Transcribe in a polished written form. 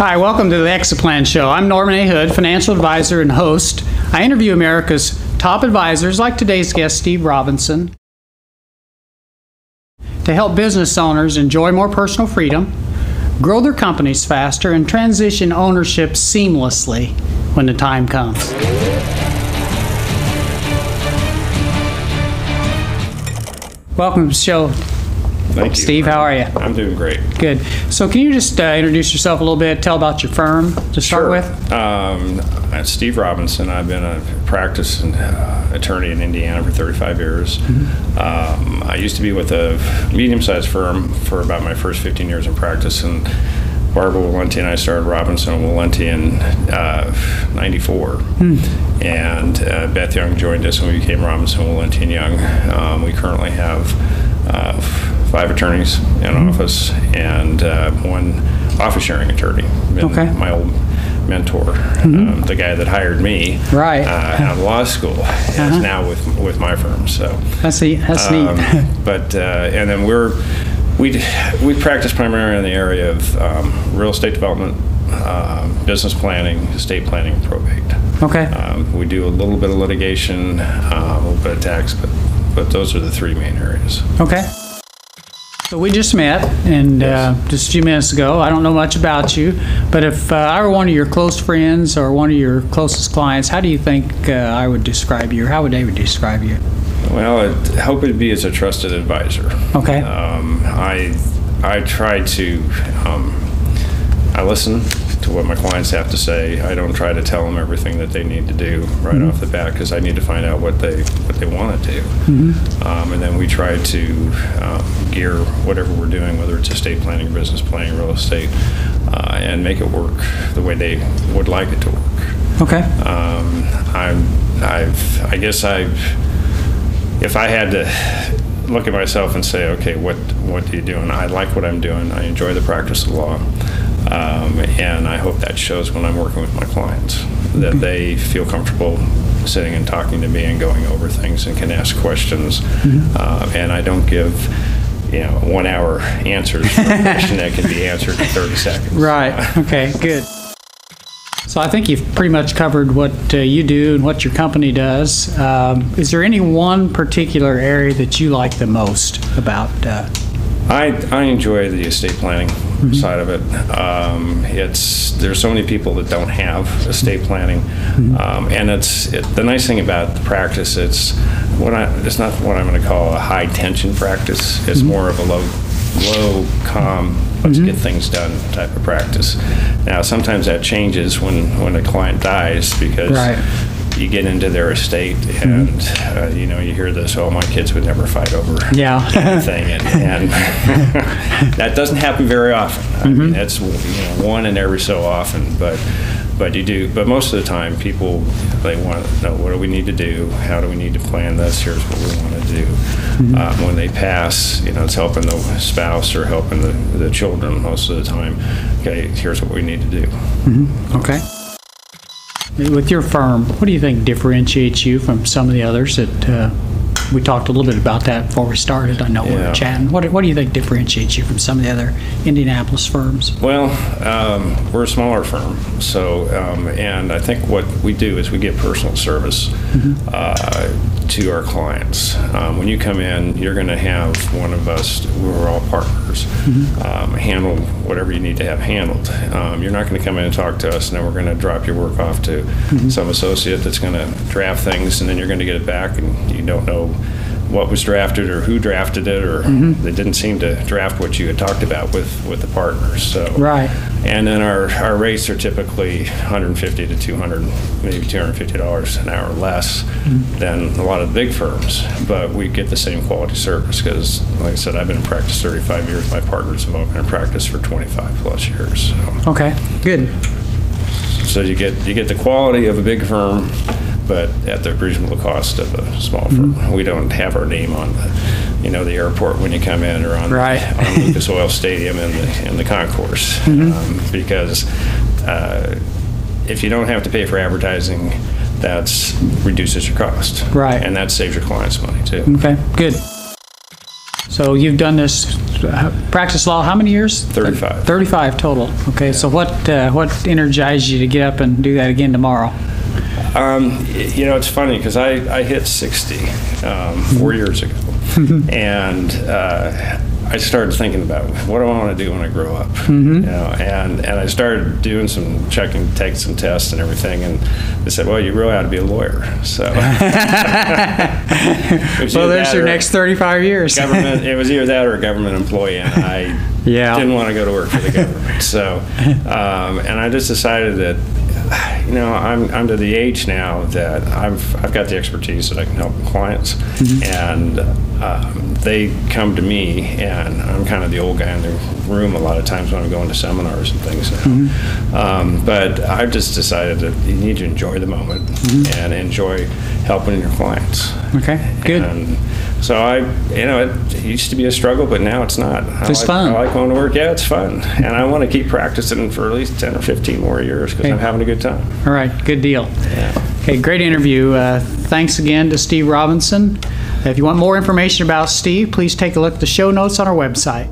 Hi, welcome to the Exaplan Show. I'm Norman A. Hood, financial advisor and host. I interview America's top advisors, like today's guest, Steve Robinson, to help business owners enjoy more personal freedom, grow their companies faster, and transition ownership seamlessly when the time comes. Welcome to the show. Thank you. Steve, how are you? I'm doing great. Good. So can you just introduce yourself a little bit, tell about your firm to start with? I'm Steve Robinson. I've been a practice attorney in Indiana for 35 years. Mm-hmm. I used to be with a medium-sized firm for about my first 15 years in practice, and Barbara Wolenty and I started Robinson and Wolenty in 94. Mm. And Beth Young joined us when we became Robinson, Wolenty and Young. We currently have 5 attorneys in office and 1 office sharing attorney. Okay. My old mentor, the guy that hired me out of law school, is now with my firm. So that's neat. But and then we practice primarily in the area of real estate development, business planning, estate planning, and probate. Okay. We do a little bit of litigation, a little bit of tax, but those are the 3 main areas. Okay. So we just met, and just a few minutes ago. I don't know much about you, but if I were one of your close friends or one of your closest clients, how do you think I would describe you, or how would they describe you? Well, I hope it'd be as a trusted advisor. Okay. I try to, I listen to what my clients have to say. I don't try to tell them everything that they need to do right off the bat, because I need to find out what they want to do. And then we try to gear whatever we're doing, whether it's estate planning, business planning, real estate, and make it work the way they would like it to work. Okay. If I had to look at myself and say, okay, what do you do? And I like what I'm doing. I enjoy the practice of law. And I hope that shows when I'm working with my clients, that they feel comfortable sitting and talking to me and going over things and can ask questions. And I don't give 1-hour answers for a question that can be answered in 30 seconds. Right. Okay, good. So I think you've pretty much covered what you do and what your company does. Is there any one particular area that you like the most about? I enjoy the estate planning side of it. There's so many people that don't have estate planning, and the nice thing about the practice, it's not what I'm going to call a high tension practice. It's more of a low, calm, let's get things done type of practice. Now, sometimes that changes when a client dies, because you get into their estate and you hear this, oh, my kids would never fight over anything, and that doesn't happen very often. I mean, it's one in every so often, but you do. But most of the time, people, they want to know, what do we need to do? How do we need to plan this? Here's what we want to do. When they pass, it's helping the spouse or helping the children most of the time. Okay, here's what we need to do. Okay. With your firm, what do you think differentiates you from some of the others that we talked a little bit about that before we started? I know we were chatting. What do you think differentiates you from some of the other Indianapolis firms? Well, we're a smaller firm, so and I think what we do is we give personal service to our clients. When you come in, you're going to have one of us, we're all partners, handle whatever you need to have handled. You're not going to come in and talk to us and then we're going to drop your work off to some associate that's going to draft things, and then you're going to get it back and you don't know what was drafted or who drafted it, or they didn't seem to draft what you had talked about with the partners. So and then our rates are typically $150 to $200, maybe $250 an hour less than a lot of the big firms, but we get the same quality service because, like I said, I've been in practice 35 years. My partners have all been in practice for 25 plus years. So. Okay, good. So you get the quality of a big firm, but at the reasonable cost of a small firm. We don't have our name on the airport when you come in, or on Lucas Oil Stadium in the concourse, because if you don't have to pay for advertising, that reduces your cost, and that saves your clients money too. Okay, good. So you've done this, practice law, how many years? 35. 35 total. Okay, so what energized you to get up and do that again tomorrow? It's funny because I hit 60 4 years ago, and I started thinking about what do I want to do when I grow up, and I started doing taking some tests and everything, and they said, well, you really ought to be a lawyer. So, well, there's your next 35 years. Government. It was either that or a government employee, and I didn't want to go to work for the government. So, and I just decided that, I'm to the age now that I've got the expertise that I can help clients, and they come to me, and I'm kind of the old guy in the room a lot of times when I'm going to seminars and things. But I've just decided that you need to enjoy the moment and enjoy helping your clients. Okay, good. And so it used to be a struggle, but now it's not. It's fun. I like going to work. Yeah, it's fun. And I want to keep practicing for at least 10 or 15 more years because I'm having a good time. All right, good deal. Yeah. Okay, great interview. Thanks again to Steve Robinson. If you want more information about Steve, please take a look at the show notes on our website.